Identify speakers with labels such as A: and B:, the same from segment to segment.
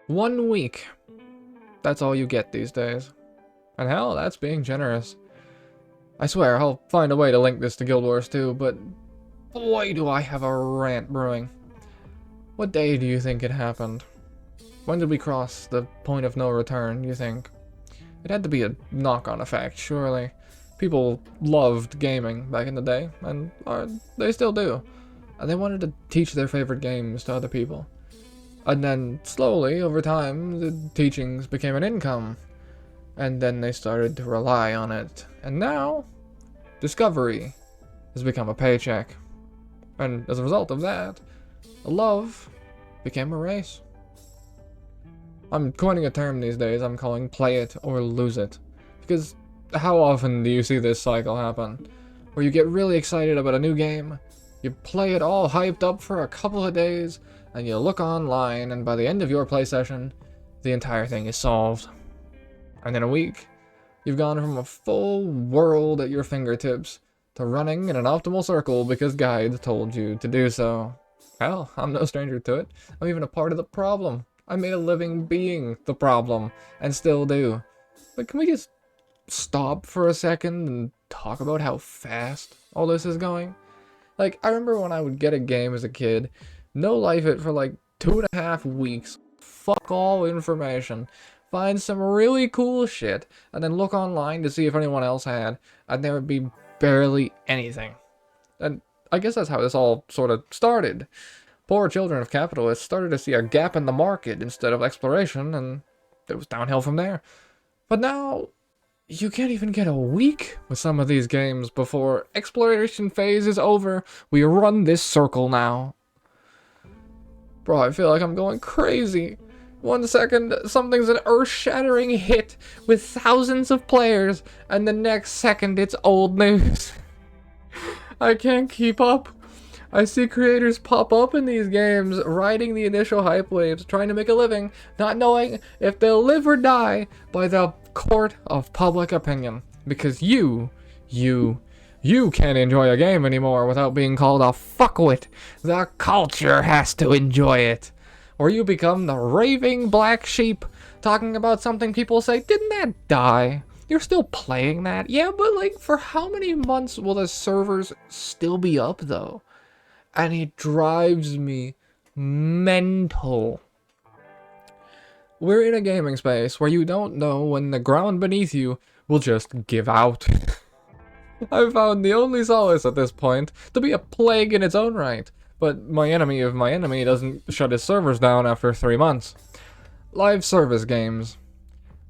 A: 1 week. That's all you get these days. And hell, that's being generous. I swear, I'll find a way to link this to Guild Wars 2, but boy do I have a rant brewing. What day do you think it happened? When did we cross the point of no return, you think? It had to be a knock-on effect, surely. People loved gaming back in the day, and they still do. And they wanted to teach their favorite games to other people. And then, slowly, over time, the teachings became an income. And then they started to rely on it. And now, discovery has become a paycheck. And as a result of that, love became a race. I'm coining a term these days I'm calling play it or lose it. Because how often do you see this cycle happen? Where you get really excited about a new game, you play it all hyped up for a couple of days, and you look online, and by the end of your play session, the entire thing is solved. And in a week, you've gone from a full world at your fingertips to running in an optimal circle because guides told you to do so. Hell, I'm no stranger to it. I'm even a part of the problem. I made a living being the problem, and still do. But can we just stop for a second and talk about how fast all this is going? Like, I remember when I would get a game as a kid, no life it for like 2.5 weeks, fuck all information, find some really cool shit, and then look online to see if anyone else had, and there would be barely anything. And I guess that's how this all sort of started. Poor children of capitalists started to see a gap in the market instead of exploration, and it was downhill from there. But now, you can't even get a week with some of these games before exploration phase is over. We run this circle now. Bro, I feel like I'm going crazy. 1 second, something's an earth-shattering hit with thousands of players, and the next second it's old news. I can't keep up. I see creators pop up in these games, riding the initial hype waves, trying to make a living, not knowing if they'll live or die by the court of public opinion. Because you can't enjoy a game anymore without being called a fuckwit. The culture has to enjoy it. Or you become the raving black sheep, talking about something people say, didn't that die? You're still playing that? Yeah, but like, for how many months will the servers still be up, though? And it drives me mental. We're in a gaming space where you don't know when the ground beneath you will just give out. I've found the only solace at this point to be a plague in its own right, but my enemy of my enemy doesn't shut his servers down after 3 months. Live service games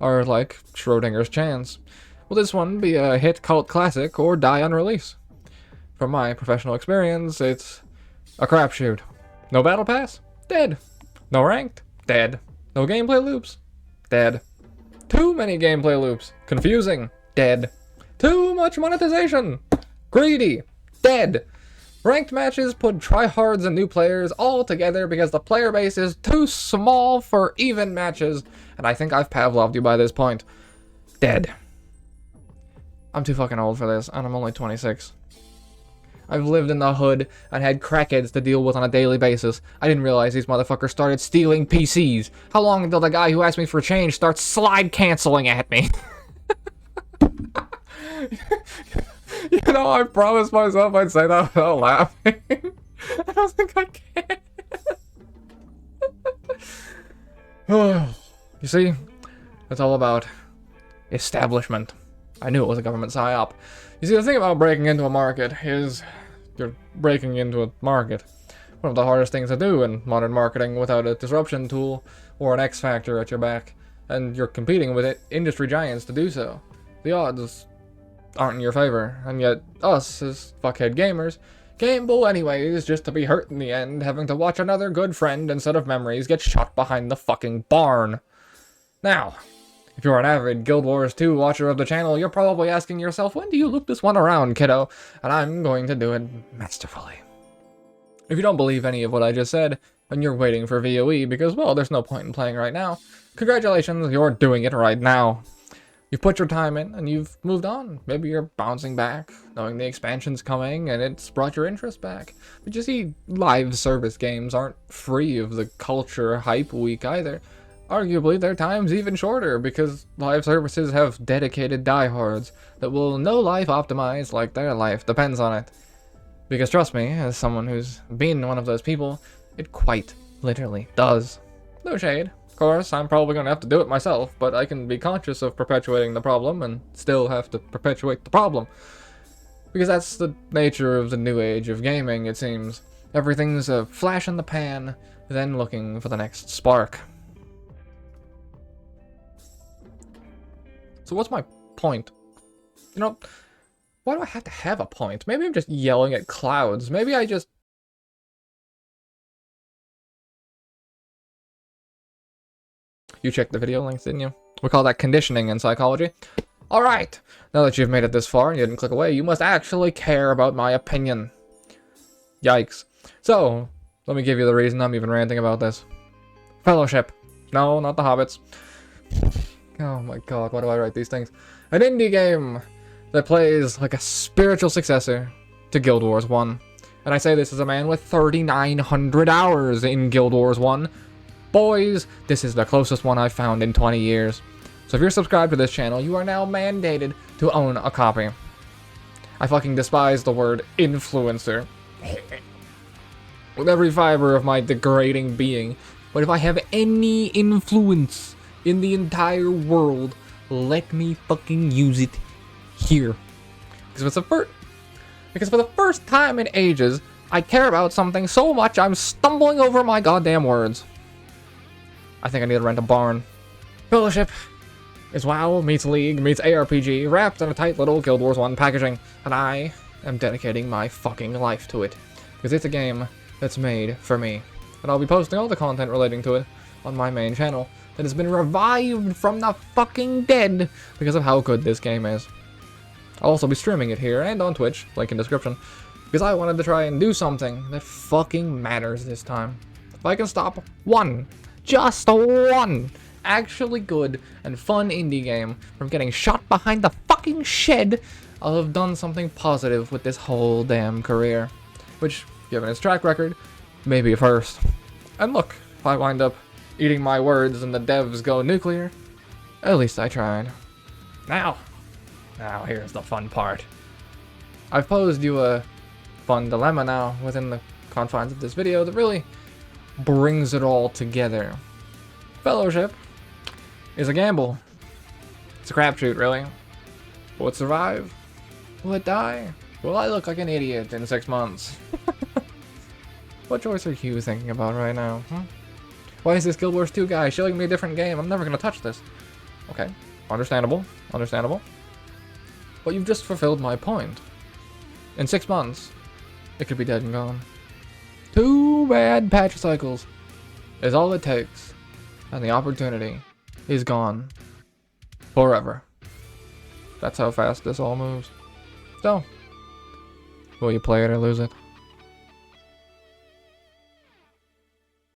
A: are like Schrodinger's chance. Will this one be a hit cult classic or die on release? From my professional experience, it's a crapshoot. No battle pass? Dead. No ranked? Dead. No gameplay loops? Dead. Too many gameplay loops? Confusing? Dead. Too much monetization? Greedy? Dead. Ranked matches put tryhards and new players all together because the player base is too small for even matches, and I think I've Pavloved you by this point. Dead. I'm too fucking old for this, and I'm only 26. I've lived in the hood and had crackheads to deal with on a daily basis. I didn't realize these motherfuckers started stealing PCs. How long until the guy who asked me for change starts slide canceling at me? You know, I promised myself I'd say that without laughing. I don't think I can. You see, it's all about establishment. I knew it was a government psyop. You see, the thing about breaking into a market is you're breaking into a market. One of the hardest things to do in modern marketing without a disruption tool or an X factor at your back, and you're competing with industry giants to do so. The odds aren't in your favor, and yet us, as fuckhead gamers, gamble anyways just to be hurt in the end, having to watch another good friend instead of memories get shot behind the fucking barn. Now, if you're an avid Guild Wars 2 watcher of the channel, you're probably asking yourself, when do you loop this one around, kiddo? And I'm going to do it masterfully. If you don't believe any of what I just said, and you're waiting for VOE because, well, there's no point in playing right now, congratulations, you're doing it right now. You've put your time in, and you've moved on. Maybe you're bouncing back, knowing the expansion's coming, and it's brought your interest back. But you see, live service games aren't free of the culture hype week either. arguably their time's even shorter because live services have dedicated diehards that will no life optimize like their life depends on it. Because trust me, as someone who's been one of those people, it quite literally does. No shade. Of course, I'm probably going to have to do it myself, but I can be conscious of perpetuating the problem and still have to perpetuate the problem. Because that's the nature of the new age of gaming, it seems. Everything's a flash in the pan, then looking for the next spark. So what's my point? You know, why do I have to have a point? Maybe I'm just yelling at clouds. Maybe I just... You checked the video links, didn't you? We call that conditioning in psychology. Alright, now that you've made it this far and you didn't click away, you must actually care about my opinion. Yikes. So, let me give you the reason I'm even ranting about this. Fellowship. No, not the Hobbits. Oh my god, why do I write these things? An indie game that plays like a spiritual successor to Guild Wars 1. And I say this as a man with 3,900 hours in Guild Wars 1. Boys, this is the closest one I've found in 20 years. So if you're subscribed to this channel, you are now mandated to own a copy. I fucking despise the word influencer with every fiber of my degrading being. But if I have any influence in the entire world, let me fucking use it here. Because for the first time in ages, I care about something so much I'm stumbling over my goddamn words. I think I need to rent a barn. Fellowship is WoW meets League meets ARPG wrapped in a tight little Guild Wars 1 packaging, and I am dedicating my fucking life to it. Because it's a game that's made for me. And I'll be posting all the content relating to it on my main channel that has been revived from the fucking dead because of how good this game is. I'll also be streaming it here and on Twitch, link in description, because I wanted to try and do something that fucking matters this time. If I can stop one, just one, actually good and fun indie game from getting shot behind the fucking shed, I'll have done something positive with this whole damn career. Which, given its track record, may be a first. And look, if I wind up eating my words and the devs go nuclear, at least I tried. Now here's the fun part. I've posed you a fun dilemma now within the confines of this video that really brings it all together. Fellowship is a gamble. It's a crapshoot, really. Will it survive? Will it die? Will I look like an idiot in 6 months? What choice are you thinking about right now? Why is this Guild Wars 2 guy showing me a different game? I'm never gonna touch this. Okay, understandable, understandable. But you've just fulfilled my point. In 6 months, it could be dead and gone. 2 bad patch cycles is all it takes, and the opportunity is gone forever. That's how fast this all moves. So, will you play it or lose it?